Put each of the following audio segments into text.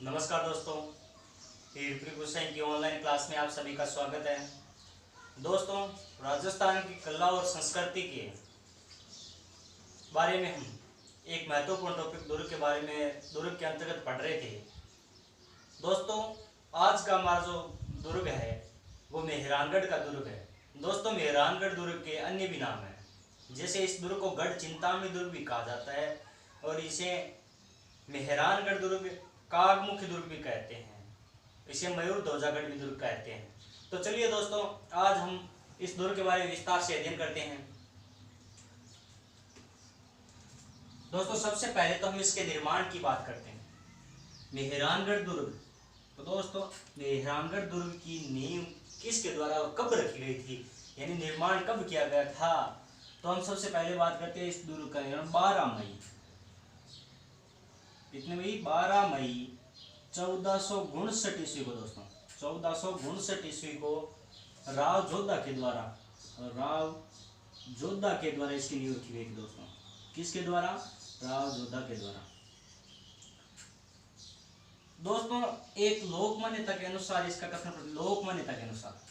नमस्कार दोस्तों, ऋतिक हुसैन की ऑनलाइन क्लास में आप सभी का स्वागत है। दोस्तों, राजस्थान की कला और संस्कृति के बारे में हम एक महत्वपूर्ण टॉपिक दुर्ग के बारे में दुर्ग के अंतर्गत पढ़ रहे थे। दोस्तों, आज का हमारा जो दुर्ग है वो मेहरानगढ़ का दुर्ग है। दोस्तों, मेहरानगढ़ दुर्ग के अन्य भी नाम हैं, जैसे इस दुर्ग को गढ़ चिंतामणि दुर्ग भी कहा जाता है और इसे मेहरानगढ़ दुर्ग कागमुखी दुर्ग भी कहते हैं। इसे मयूर ध्वजागढ़ भी दुर्ग कहते हैं। तो चलिए दोस्तों, आज हम इस दुर्ग के बारे में विस्तार से अध्ययन करते हैं। दोस्तों, सबसे पहले तो हम इसके निर्माण की बात करते हैं। मेहरानगढ़ दुर्ग, तो दोस्तों मेहरानगढ़ दुर्ग की नींव किसके द्वारा और कब रखी गई थी, यानी निर्माण कब किया गया था। तो हम सबसे पहले बात करते हैं इस दुर्ग का निर्माण 12 मई, कितने मई, 12 मई 1459 ईस्वी को। दोस्तों 1459 ईस्वी को राव जोधा के द्वारा इसकी नींव रखी गई थी। दोस्तों किसके द्वारा, राव जोधा के द्वारा। दोस्तों, एक लोक मान्यता के अनुसार इसका कथन, लोक मान्यता के अनुसार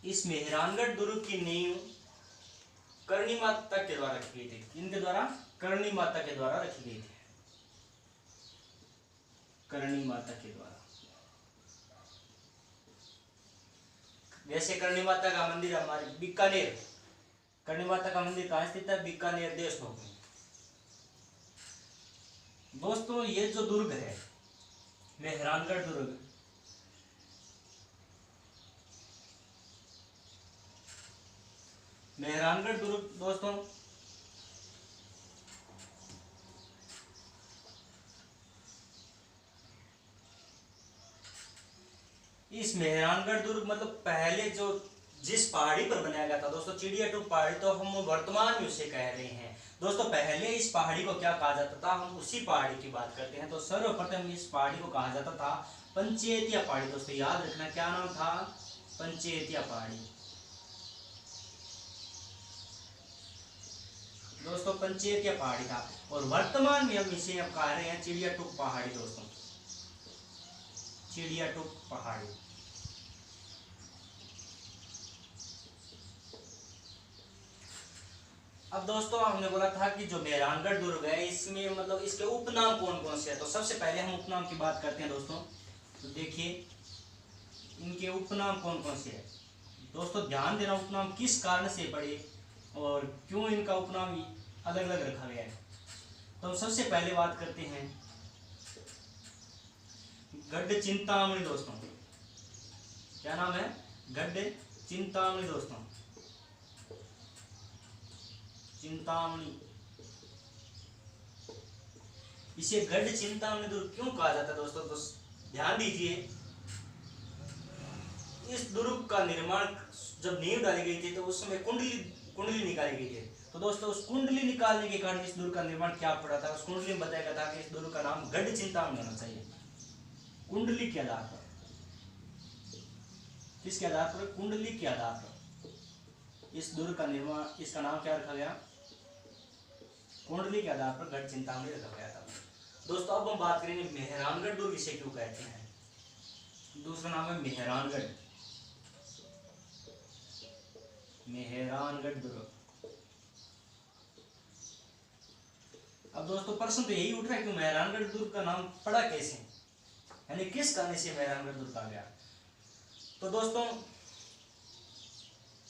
इस मेहरानगढ़ दुर्ग की नींव करणी माता के द्वारा रखी गई थी। इनके द्वारा, करणी माता के द्वारा रखी गई थी। करणी माता के द्वारा। वैसे करणी माता का मंदिर हमारे बीकानेर, करणी माता का मंदिर कहाँ स्थित है, बीकानेर देशनोक में। दोस्तों, ये जो दुर्ग है मेहरानगढ़ दुर्ग, मेहरानगढ़ दुर्ग दोस्तों इस मेहरानगढ़ दुर्ग मतलब पहले जो जिस पहाड़ी पर बनाया गया था दोस्तों, चिड़िया टूप पहाड़ी, तो हम वर्तमान में उसे कह रहे हैं। दोस्तों, पहले इस पहाड़ी को क्या कहा जाता था, हम उसी पहाड़ी की बात करते हैं। तो सर्वप्रथम इस पहाड़ी को कहा जाता था पंचेतिया पहाड़ी। दोस्तों याद रखना, क्या नाम था, पंचेतिया पहाड़ी। दोस्तों पंचेतिया पहाड़ी था और वर्तमान में हम इसे अब कह रहे हैं चिड़िया टूप पहाड़ी। दोस्तों चिड़िया टूप पहाड़ी। अब दोस्तों, हमने बोला था कि जो मेहरानगढ़ दुर्ग है इसमें मतलब इसके उपनाम कौन कौन से हैं। तो सबसे पहले हम उपनाम की बात करते हैं। दोस्तों तो देखिए इनके उपनाम कौन कौन से हैं। दोस्तों ध्यान देना, उपनाम किस कारण से पड़े और क्यों इनका उपनाम अलग अलग रखा गया है। तो हम सबसे पहले बात करते हैं गढ़ चिंतामणि। दोस्तों क्या नाम है, गढ़ चिंतामणि। दोस्तों चिंतामणि, इसे गढ़ चिंतामणि दुर्ग क्यों कहा जाता है दोस्तों, तो ध्यान दीजिए। इस दुर्ग का निर्माण जब नींव डाली गई थी तो उस समय कुंडली निकाली गई थी। तो दोस्तों उस कुंडली निकालने के कारण इस दुर्ग का निर्माण क्या पड़ा था, उस कुंडली में बताया गया था कि इस दुर्ग का नाम गढ़ चिंतामणि होना चाहिए। कुंडली के आधार पर, किसके आधार पर, कुंडली के आधार पर इस दुर्ग का निर्माण, इसका नाम क्या रखा गया, कुंडली के आधार पर गढ़ चिंतामणि रखा गया था। दोस्तों अब हम बात करेंगे मेहरानगढ़ दुर्ग इसे क्यों कहते हैं। दूसरा नाम है मेहरानगढ़, मेहरानगढ़ दुर्ग। अब दोस्तों प्रश्न तो यही उठ रहा है कि मेहरानगढ़ दुर्ग का नाम पड़ा कैसे, यानी किस कारण से मेहरानगढ़ दुर्ग आ गया। तो दोस्तों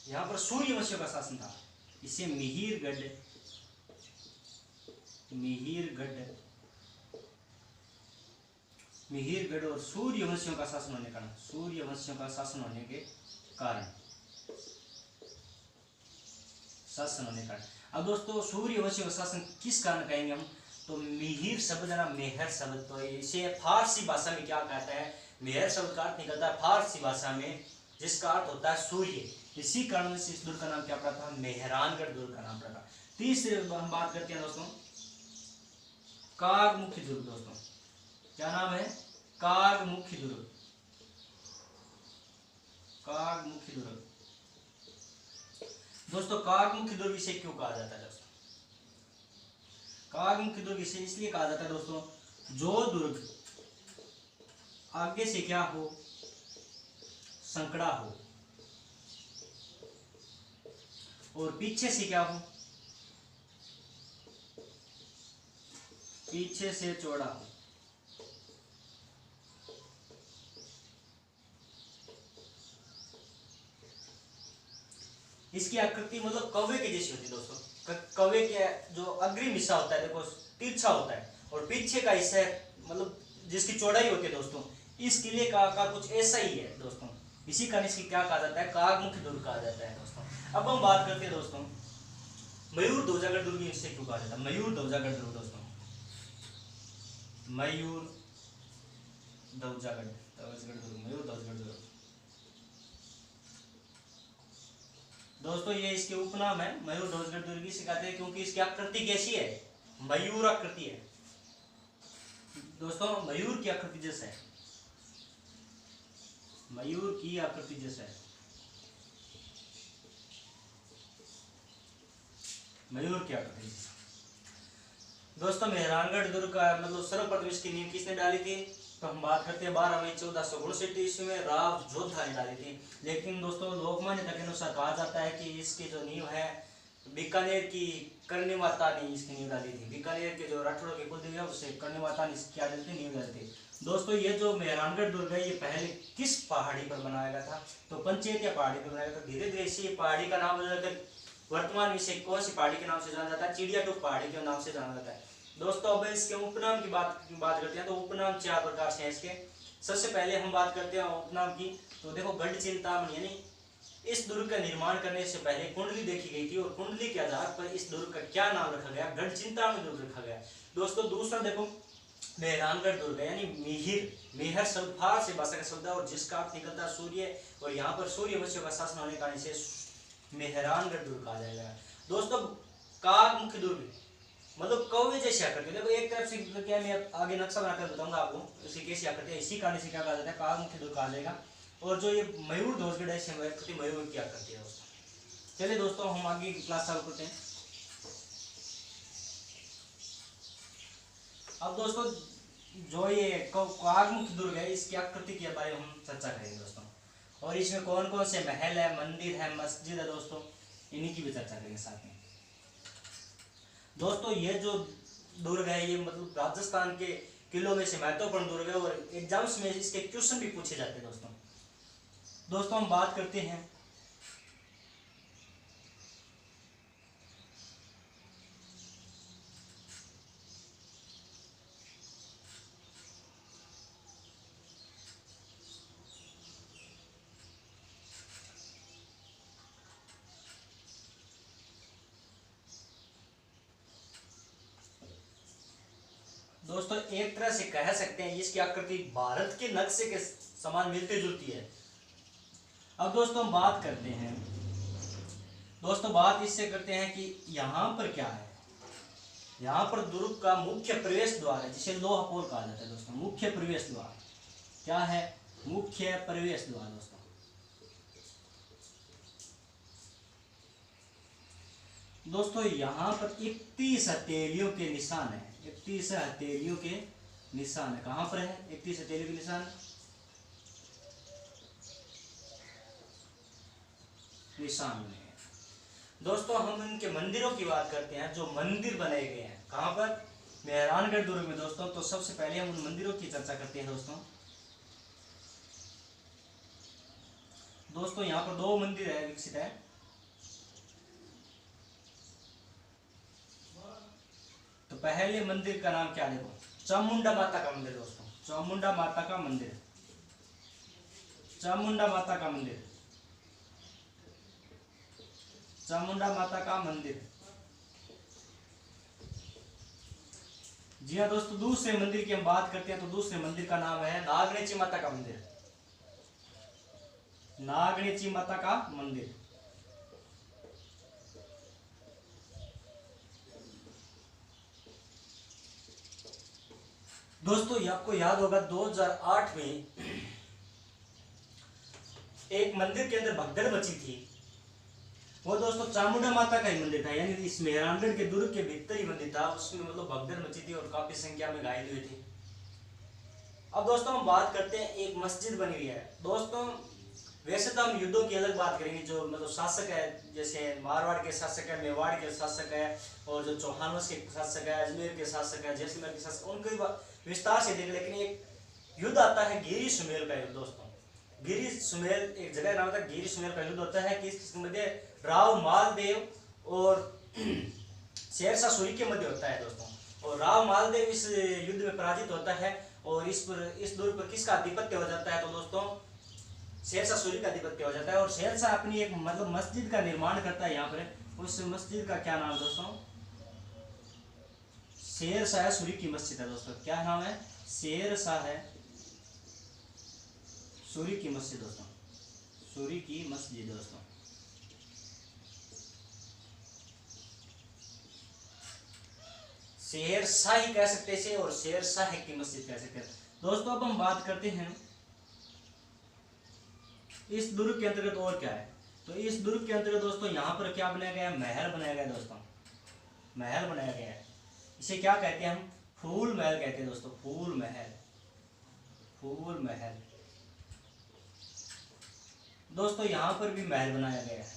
यहां पर सूर्यवंशियों का शासन था। इसे मिहिरगढ़ और सूर्यवंशियों का शासन होने के कारण, अब दोस्तों सूर्यवंशियों का शासन किस कारण कहेंगे हम, तो मिहिर शब्द है ना, मेहर शब्द, तो इसे फारसी भाषा में क्या कहता है, मेहर शब्द का अर्थ निकलता है फारसी भाषा में जिसका अर्थ होता है सूर्य। इसी कारण से इस दुर्ग का नाम क्या पड़ा था, मेहरानगढ़ दुर्ग का नाम पड़ा। तीसरे हम बात करते हैं दोस्तों कागमुखी दुर्ग। दोस्तों क्या नाम है, कागमुखी दुर्ग। कागमुखी दुर्ग। दोस्तों कागमुखी दुर्ग इसे क्यों कहा जाता है दोस्तों? कागमुखी दुर्ग इसे इसलिए कहा जाता है दोस्तों, जो दुर्ग आगे से क्या हो, संकड़ा हो, और पीछे से क्या हो, पीछे से चौड़ा हो। इसकी आकृति मतलब कौवे के जैसी होती है दोस्तों। कौवे के जो अग्रिम हिस्सा होता है देखो तिरछा होता है, और पीछे का हिस्सा मतलब जिसकी चौड़ाई होती है दोस्तों, इस किले का आकार कुछ ऐसा ही है दोस्तों। इसी कारण इसकी क्या कहा जाता है, कागमुखी दुर्ग कहा जाता है दोस्तों। अब हम बात करते हैं दोस्तों मयूर ध्वजागढ़ दुर्ग इससे क्यों कहा जाता है। मयूर ध्वजागढ़ दुर्ग दोस्तों, मयूर ध्वजागढ़ दुर्ग, मयूर ध्वजागढ़ दुर्ग दोस्तों, ये इसके उपनाम है। मयूर ध्वजागढ़ दुर्ग इसे कहते हैं क्योंकि इसकी आकृति कैसी है, मयूर आकृति है दोस्तों, मयूर की आकृति जैसा है, मयूर की आकृति जैसा है, मयूर की आकृति जैसा। दोस्तों मेहरानगढ़ दुर्ग का मतलब सर्वप्रथम इसकी नींव किसने डाली थी, तो हम बात करते हैं 12 मई 1459 ईस्वी में राव जोधा ने डाली थी। लेकिन दोस्तों लोकमान्यता के अनुसार कहा जाता है कि इसकी जो नींव है बीकानेर की करणी माता ने इसकी नींव डाली थी। बीकानेर के जो राठौड़ के कुलदेवी है उससे करणी माता ने क्या डाली थी, नींव डाली थी। दोस्तों ये जो मेहरानगढ़ दुर्ग है ये पहले किस पहाड़ी पर बनाया गया था, तो पंचेतिया पहाड़ी पर बनाया गया था। धीरे धीरे इसी पहाड़ी का नाम बदलकर वर्तमान में इसे कौन सी पहाड़ी के नाम से जाना जाता है, चिड़िया टूप पहाड़ी के नाम से जाना जाता है दोस्तों। अब इसके उपनाम की बात करते हैं, तो उपनाम 4 प्रकार से हैं इसके। सबसे पहले हम बात करते हैं उपनाम की, तो देखो गढ़ चिंतामणि, यानी इस दुर्ग का निर्माण करने से पहले कुंडली देखी गई थी और कुंडली के आधार पर इस दुर्ग का क्या नाम रखा गया, गढ़ चिंतामणि दुर्ग रखा गया दोस्तों। दूसरा देखो मेहरानगढ़ दुर्ग, यानी मिहिर, मेहर शब्द फारसी भाषा का शब्द है और जिसका अर्थ निकलता है सूर्य, और यहाँ पर सूर्य वंशियों का शासन होने के कारण इसे मेहरानगढ़ दुर्ग कहा जाएगा दोस्तों। कागमुखी दुर्ग मतलब कौवे जैसी आकृति, देखो एक तरफ से क्या मैं आगे नक्शा बनाकर बताऊंगा आपको इसी कैसी आकृति है, इसी कारण से क्या कहा जाता है, कागमुखी दुर्ग कहा जाएगा। और जो ये मयूर ध्वजगढ़ है आकृति मयूर की आकृति है दोस्तों। चलिए दोस्तों हम आगे की क्लास चालू करते हैं। अब दोस्तों जो ये कागमुखी दुर्ग है इसकी आकृति के बारे में हम चर्चा करेंगे दोस्तों, और इसमें कौन कौन से महल है, मंदिर है, मस्जिद है दोस्तों, इन्हीं की भी चर्चा करेंगे साथ में दोस्तों। ये जो दुर्ग है ये मतलब राजस्थान के किलों में से महत्वपूर्ण दुर्ग है और एग्जाम्स में इसके क्वेश्चन भी पूछे जाते हैं दोस्तों। दोस्तों हम बात करते हैं दोस्तों एक तरह से कह सकते हैं इसकी आकृति भारत के नक्शे के समान मिलती जुलती है। अब दोस्तों हम बात करते हैं, दोस्तों बात इससे करते हैं कि यहाँ पर क्या है, यहाँ पर दुर्ग का मुख्य प्रवेश द्वार है जिसे लोहा पोल कहा जाता है दोस्तों। मुख्य प्रवेश द्वार क्या है, मुख्य प्रवेश द्वार दोस्तों। दोस्तों यहाँ पर 31 हथेलियों के निशान है, 31 हथेलियों के निशान है। कहाँ पर है 31 हथेलियों के निशान, निशान बने हैं दोस्तों। हम इनके मंदिरों की बात करते हैं, जो मंदिर बनाए गए हैं कहाँ पर, मेहरानगढ़ दुर्ग में दोस्तों। तो सबसे पहले हम उन मंदिरों की चर्चा करते हैं दोस्तों। दोस्तों यहाँ पर 2 मंदिर है विकसित है। तो पहले मंदिर का नाम क्या, देखो चामुंडा माता का मंदिर दोस्तों, चामुंडा माता का मंदिर, चामुंडा माता का मंदिर, चामुंडा माता का मंदिर। जी हाँ दोस्तों, दूसरे मंदिर की हम बात करते हैं तो दूसरे मंदिर का नाम है नागणेची माता का मंदिर, नागणेची माता का मंदिर। दोस्तों आपको याद होगा 2008 में एक मंदिर के अंदर भगदड़ मची थी, वो दोस्तों चामुंडा माता का ही मंदिर था, यानी इस मेहरानगढ़ के दुर्ग के भीतर ही मंदिर था, उसमें मतलब भगदड़ मची थी और काफी संख्या में घायल हुए थे। अब दोस्तों हम बात करते हैं, एक मस्जिद बनी हुई है दोस्तों। वैसे तो हम युद्धों की अलग बात करेंगे, जो मतलब शासक है, जैसे मारवाड़ के शासक है, मेवाड़ के शासक है, और जो चौहानों के शासक है, अजमेर के शासक है, जैसलमेर के शासक, उनके विस्तार से देख। लेकिन एक युद्ध आता है गिरी सुमेल का युद्ध दोस्तों। गिरी सुमेल एक जगह नाम था, गिरी सुमेल का युद्ध होता है किसके मध्य? राव मालदेव और शेरशाह सूरी के मध्य होता है दोस्तों। और राव मालदेव इस युद्ध में पराजित होता है और इस दुर्ग पर किसका आधिपत्य हो जाता है? तो दोस्तों शेरशाह सूरी का आधिपत्य हो जाता है। और शेरशाह अपनी एक मतलब मस्जिद का निर्माण करता है यहाँ पर। उस मस्जिद का क्या नाम दोस्तों? शेरशाह सूरी की मस्जिद है दोस्तों। क्या नाम है? शेरशाह सूरी की मस्जिद दोस्तों, सूरी की मस्जिद दोस्तों। शेरशाही कह सकते हैं और शेरशाह की मस्जिद कह सकते हैं दोस्तों। अब हम बात करते हैं इस दुर्ग के अंतर्गत और क्या है। तो इस दुर्ग के अंतर्गत दोस्तों यहाँ पर क्या बनाया गया है? महल बनाया गया दोस्तों, महल बनाया गया है। इसे क्या कहते हैं हम? फूल महल कहते हैं दोस्तों, फूल महल, फूल महल दोस्तों। यहाँ पर भी महल बनाया गया है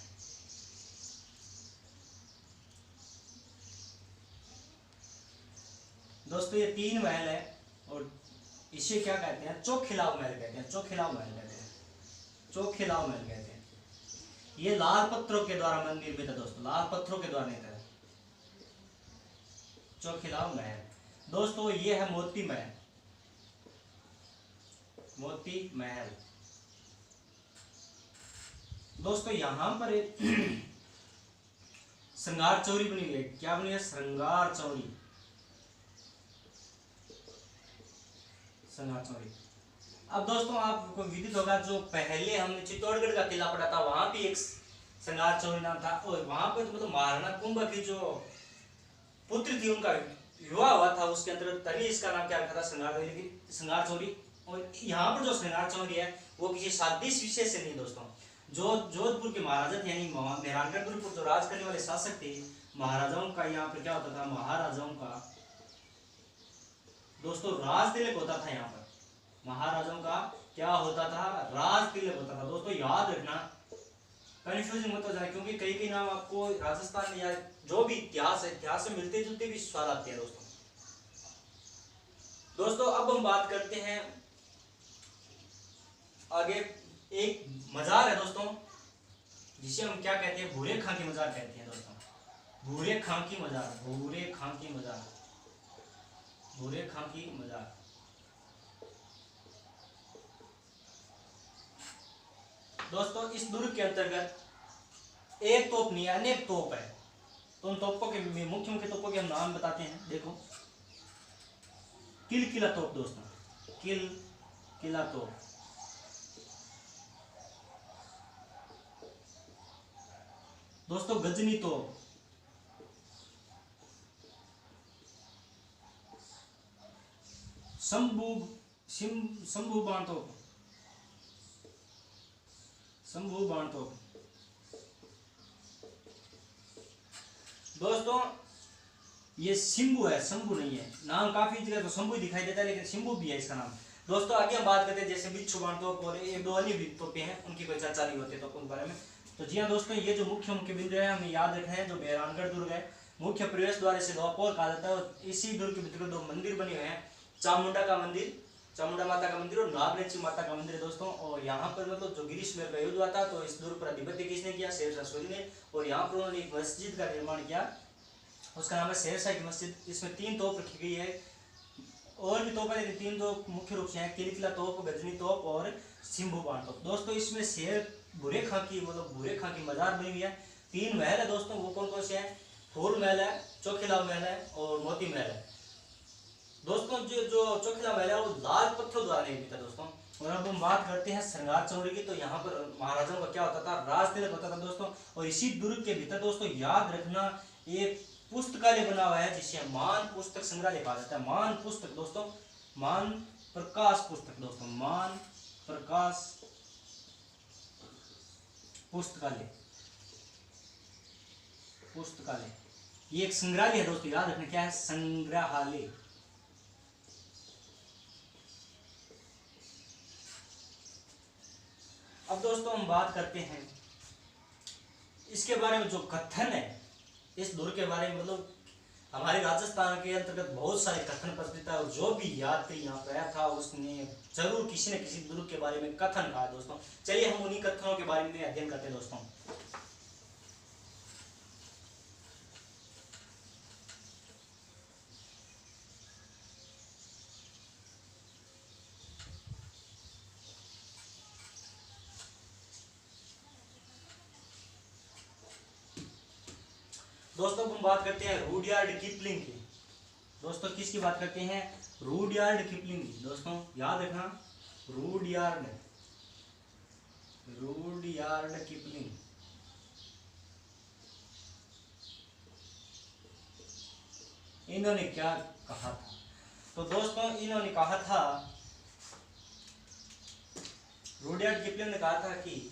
दोस्तों। ये 3 महल है और इसे क्या कहते हैं? चौखिलाव महल कहते हैं, चौखिलाव महल कहते हैं, चौखिलाव महल कहते हैं। ये लाल पत्थरों के द्वारा मंदिर में था दोस्तों, लाल पत्थरों के द्वारा नहीं था। चौखिलाव महल दोस्तों। ये है मोती महल, मोती महल दोस्तों। यहां पर एक श्रृंगार चौरी बनी हुई है। क्या बनी है? श्रृंगार चौरी, श्रृंगार चौरी। अब दोस्तों आपको विदित होगा, जो पहले हमने चित्तौड़गढ़ का किला पढ़ा था, वहां भी एक श्रृंगार चौरी नाम था। और वहां पर मतलब महाराणा कुंभ की जो पुत्र थी, उनका विवाह हुआ था, उसके अंतर्गत तभी इसका नाम क्या रखा था? श्रृंगार चौरी। और यहाँ पर जो श्रृंगार चौरी है वो किसी सादृश्य विषय से नहीं दोस्तों। जो जोधपुर के महाराजा थे, यानी मेहरानगढ़ दुर्ग पर जो राज करने वाले शासक थे, महाराजाओं का यहाँ पर क्या होता था? महाराजाओं का दोस्तों राज तिलक होता था। यहाँ पर महाराजाओं का क्या होता था? राज तिलक होता था दोस्तों। याद रखना, कंफ्यूजन मत हो जाए, क्योंकि कई कई नाम आपको राजस्थान या जो भी इतिहास है, इतिहास से मिलते जुलते भी सवाल आते हैं दोस्तों। दोस्तों अब हम बात करते हैं आगे। एक मजार है दोस्तों, जिसे हम क्या कहते हैं? भूरे खां की मजार कहते हैं दोस्तों। भूरे खां की मजार, भूरे खां की मजार, भूरे खां की मजार दोस्तों। इस दुर्ग के अंतर्गत एक तोप नहीं है, अनेक तोप है। तो उन तोपों के मुख्य मुख्य तोपों के हम नाम बताते हैं। देखो, किला तोप दोस्तों, किला तोप दोस्तों। गजनी तोप, शंभू बाण तोप, शंभू बाण तोप दोस्तों। ये शंभू है, शंभू नहीं है। नाम काफी जगह तो शंभू दिखाई देता है, लेकिन शंभू भी है इसका नाम दोस्तों। आगे हम बात करते हैं जैसे बिच्छू बाण तोप और एक दो अन्य भी तोपे हैं, उनकी कोई चर्चा नहीं होती तो उन बारे में। तो जी हाँ दोस्तों, ये जो मुख्य मुख्य बिंदु है हमें याद रखना है। जो मेहरानगढ़ दुर्ग है, मुख्य प्रवेश द्वार से द्वारपाल कहा जाता है। और इसी दुर्ग के भीतर 2 मंदिर बने हुए हैं, चामुंडा का मंदिर, चामुंडा माता का मंदिर, और नागरेची माता का मंदिर है दोस्तों। और यहाँ पर मतलब जो गिरी सुमेल का युद्ध हुआ था, तो इस दुर्ग पर आधिपत्य किसने किया? शेरशाह सूरी ने। और यहाँ पर उन्होंने एक मस्जिद का निर्माण किया, उसका नाम है शेरशाह की मस्जिद। इसमें 3 तोप रखी गई है, और भी तोप है, लेकिन 3 तो मुख्य रूप से हैं, किला तोप, गजनी तोप और शंभू बाण तोप दोस्तों। इसमें शेर भूरे खां की मतलब भूरे खां की मजार बनी हुई है। 3 महल है दोस्तों, वो कौन कौन से हैं? फूल महल है, चौखिलाव महल है और मोती महल है दोस्तों। जो चौखिलाव महल है वो लाल पत्थरों द्वारा निर्मित है दोस्तों। और अब हम बात करते हैं श्रृंगार चौरी की। तो यहाँ पर महाराजाओं का क्या होता था? राज तिलक होता था दोस्तों। और इसी दुर्ग के भीतर दोस्तों याद रखना, एक पुस्तकालय बना हुआ है, जिसे मान पुस्तक संग्रहालय कहा जाता है। मान पुस्तक दोस्तों, मान प्रकाश पुस्तक दोस्तों, मान प्रकाश पुस्तकालय, पुस्तकालय ये एक संग्रहालय है दोस्तों, याद रखना क्या है, संग्रहालय। अब दोस्तों हम बात करते हैं इसके बारे में, जो कथन है इस दुर्ग के बारे में, मतलब हमारे राजस्थान के अंतर्गत बहुत सारे कथन प्रचलित है, और जो भी यात्री यहाँ पे आया था उसने जरूर किसी न किसी दुर्ग के बारे में कथन कहा दोस्तों। चलिए हम उन्हीं कथनों के बारे में अध्ययन करते हैं दोस्तों। दोस्तों हम बात करते हैं रुडयार्ड किपलिंग की। दोस्तों किसकी बात करते हैं, रुडयार्ड किपलिंग की। दोस्तों याद रखना, रुडयार्ड किपलिंग। इन्होंने क्या कहा था, तो दोस्तों इन्होंने कहा था, रुडयार्ड किपलिंग ने कहा था कि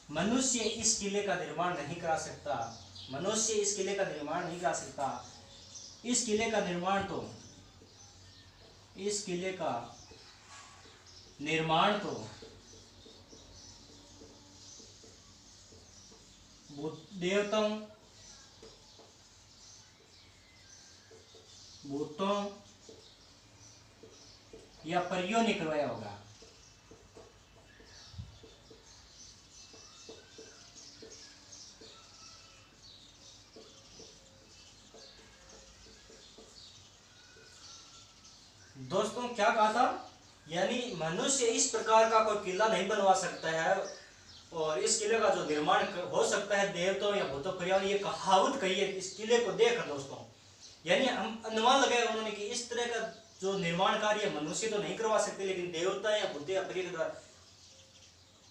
मनुष्य इस किले का निर्माण नहीं करा सकता, मनुष्य इस किले का निर्माण नहीं कर सकता। इस किले का निर्माण तो देवताओं, भूतों या परियों ने करवाया होगा। दोस्तों क्या कहा था, यानी मनुष्य इस प्रकार का कोई किला नहीं बनवा सकता है, और इस किले का जो निर्माण हो सकता है देवताओं या भूतों परियों ने, ये कहावत कही है इस किले को देखकर दोस्तों। यानी हम अनुमान लगाया उन्होंने कि इस तरह का जो निर्माण कार्य मनुष्य तो नहीं करवा सकते, लेकिन देवता या भूत या परी के द्वारा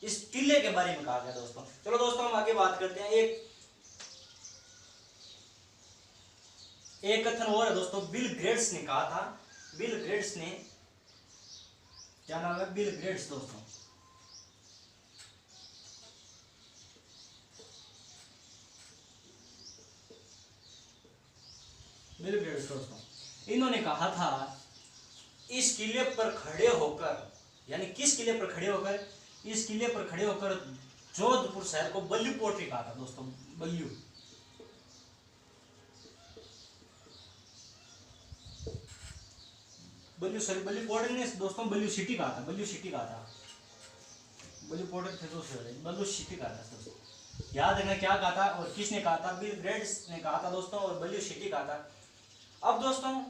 इस किले के बारे में कहा गया दोस्तों। चलो दोस्तों हम आगे बात करते हैं। एक कथन और है दोस्तों, बिल गेट्स ने कहा था, बिल गेट्स ने, क्या नाम है, बिल गेट्स दोस्तों। बिल गेट्स दोस्तों, इन्होंने कहा था इस किले पर खड़े होकर, यानी किस किले पर खड़े होकर, इस किले पर खड़े होकर जोधपुर शहर को बल्लू पोर्ट कहा था दोस्तों। बल्लू पोर्ट ने दोस्तों बल्लू सिटी कहा था, बल्लू सिटी कहा था, बल्लू पोर्ट थे दोस्तों, बल्लू सिटी कहा था दोस्तों। याद रखना क्या कहा था और किसने कहा था, बिल गेट्स ने कहा था दोस्तों, और बल्लू सिटी कहा था। अब दोस्तों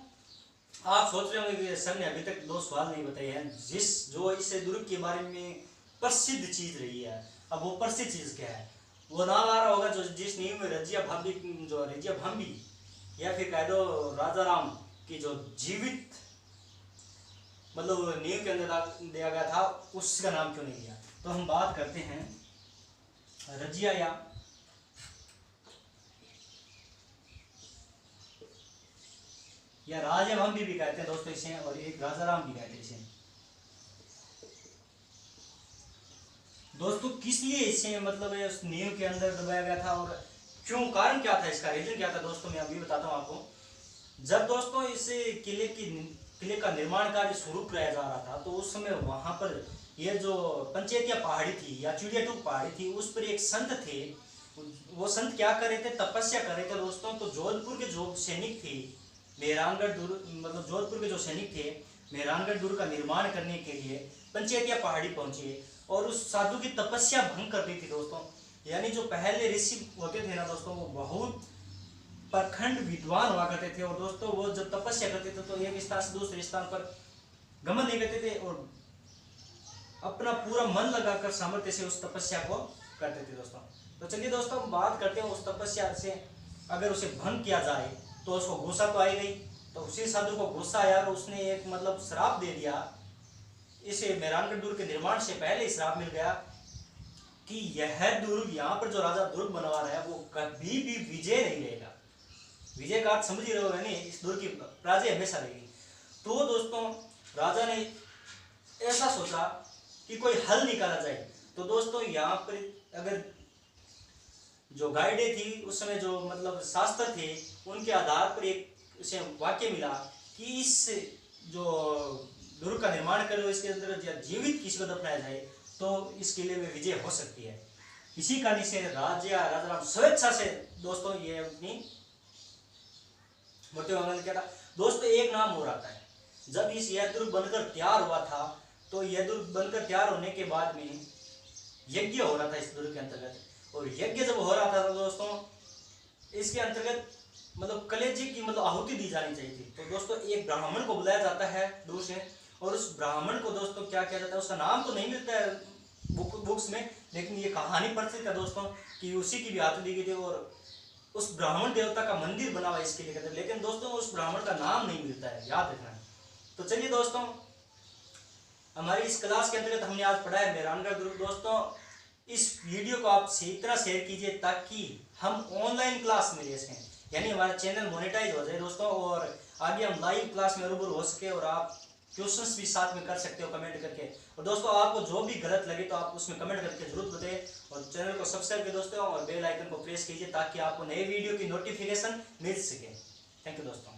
आप सोच रहे होंगे कि सर ने अभी तक दो सवाल नहीं बताए हैं, जो इस दुर्ग के बारे में प्रसिद्ध चीज रही है। अब वो प्रसिद्ध चीज क्या है, वो नाम आ रहा होगा जो जिस नींव में रजिया भाभी या फिर कह दो राजा राम की जो जीवित मतलब नींव के अंदर दिया गया था, उसका नाम क्यों नहीं दिया। तो हम बात करते हैं रजिया या राजा भाभी भी कहते हैं दोस्तों इसे, और एक राजा राम भी कहते हैं इसे दोस्तों। किस लिए इसे मतलब उस नींव के अंदर दबाया गया था और क्यों, कारण क्या था, इसका रीजन क्या था दोस्तों, मैं अभी बताता हूँ आपको। जब दोस्तों इस किले का निर्माण कार्य शुरू किया जा रहा था, तो उस समय वहां पर ये जो पंचेतिया पहाड़ी थी या चिड़ियाटूक पहाड़ी थी, उस पर एक संत थे। वो संत क्या कर रहे थे, तपस्या कर रहे थे दोस्तों। तो जोधपुर के जो सैनिक थे, मेहरानगढ़ दुर्ग, मतलब जोधपुर के जो सैनिक थे मेहरानगढ़ दुर्ग का निर्माण करने के लिए पंचेतिया पहाड़ी पहुंचे, और उस साधु की तपस्या भंग कर दी थी दोस्तों। यानी जो पहले ऋषि होते थे ना दोस्तों, वो बहुत प्रखंड विद्वान हुआ करते थे, और दोस्तों वो जब तपस्या करते थे तो एक स्थान से दूसरे स्थान पर गमन नहीं करते थे, और अपना पूरा मन लगाकर सामर्थ्य से उस तपस्या को करते थे दोस्तों। तो चलिए दोस्तों हम बात करते हैं उस तपस्या से अगर उसे भंग किया जाए तो उसको गुस्सा तो आई गई। तो उसी साधु को गुस्सा आया और उसने एक मतलब श्राप दे दिया। इसे मेहरानगढ़ दुर्ग के निर्माण से पहले श्राप मिल गया कि यह दुर्ग, यहाँ पर जो राजा दुर्ग बनवा रहा है वो कभी भी विजय नहीं रहेगा। विजय का अर्थ समझ ही रहे हो, यानी इस दुर्ग की पराजय हमेशा रहेगी। तो दोस्तों राजा ने ऐसा सोचा कि कोई हल निकाला जाए। तो दोस्तों यहाँ पर अगर जो गाइडें थी उस समय, जो मतलब शास्त्र थे, उनके आधार पर एक उसे वाक्य मिला कि इस जो दुर्ग का निर्माण करे इसके अंदर जीवित किसी को दफनाया जाए तो इस किले में विजय हो सकती है। इसी कहानी से राजा राजाराम स्वेच्छा से दोस्तों ये अपनी मूर्ति भंगन किया था। दोस्तों एक नाम हो रहा था, जब इस यह दुर्ग बनकर तैयार हुआ था तो यह दुर्ग बनकर तैयार होने के बाद में यज्ञ हो रहा था इस दुर्ग के अंतर्गत, और यज्ञ जब हो रहा था तो दोस्तों इसके अंतर्गत मतलब कलेजे की मतलब आहुति दी जानी चाहिए थी। तो दोस्तों एक ब्राह्मण को बुलाया जाता है दूर से, और उस ब्राह्मण को दोस्तों क्या किया जाता है, उसका नाम तो नहीं मिलता है बुक्स में, लेकिन ये कहानी प्रचलित है दोस्तों कि उसी की भी आहुति दी गई थी और उस ब्राह्मण देवता का मंदिर बना हुआ इसके लिए कहते हैं। लेकिन दोस्तों उस ब्राह्मण का नाम नहीं मिलता है, याद रखना। तो चलिए दोस्तों, हमारी इस क्लास के अंतर्गत हमने आज पढ़ा है मेहरानगढ़ दुर्ग। दोस्तों इस वीडियो को आप सही तरह शेयर कीजिए ताकि हम ऑनलाइन क्लास में ले सकें, यानी हमारा चैनल मोनेटाइज हो जाए दोस्तों, और आगे हम लाइव क्लास में रूबरू हो सके और आप क्वेश्चंस भी साथ में कर सकते हो कमेंट करके। और दोस्तों आपको जो भी गलत लगे तो आप उसमें कमेंट करके जरूर बताएं, और चैनल को सब्सक्राइब करें दोस्तों, और बेल आइकन को प्रेस कीजिए ताकि आपको नए वीडियो की नोटिफिकेशन मिल सके। थैंक यू दोस्तों।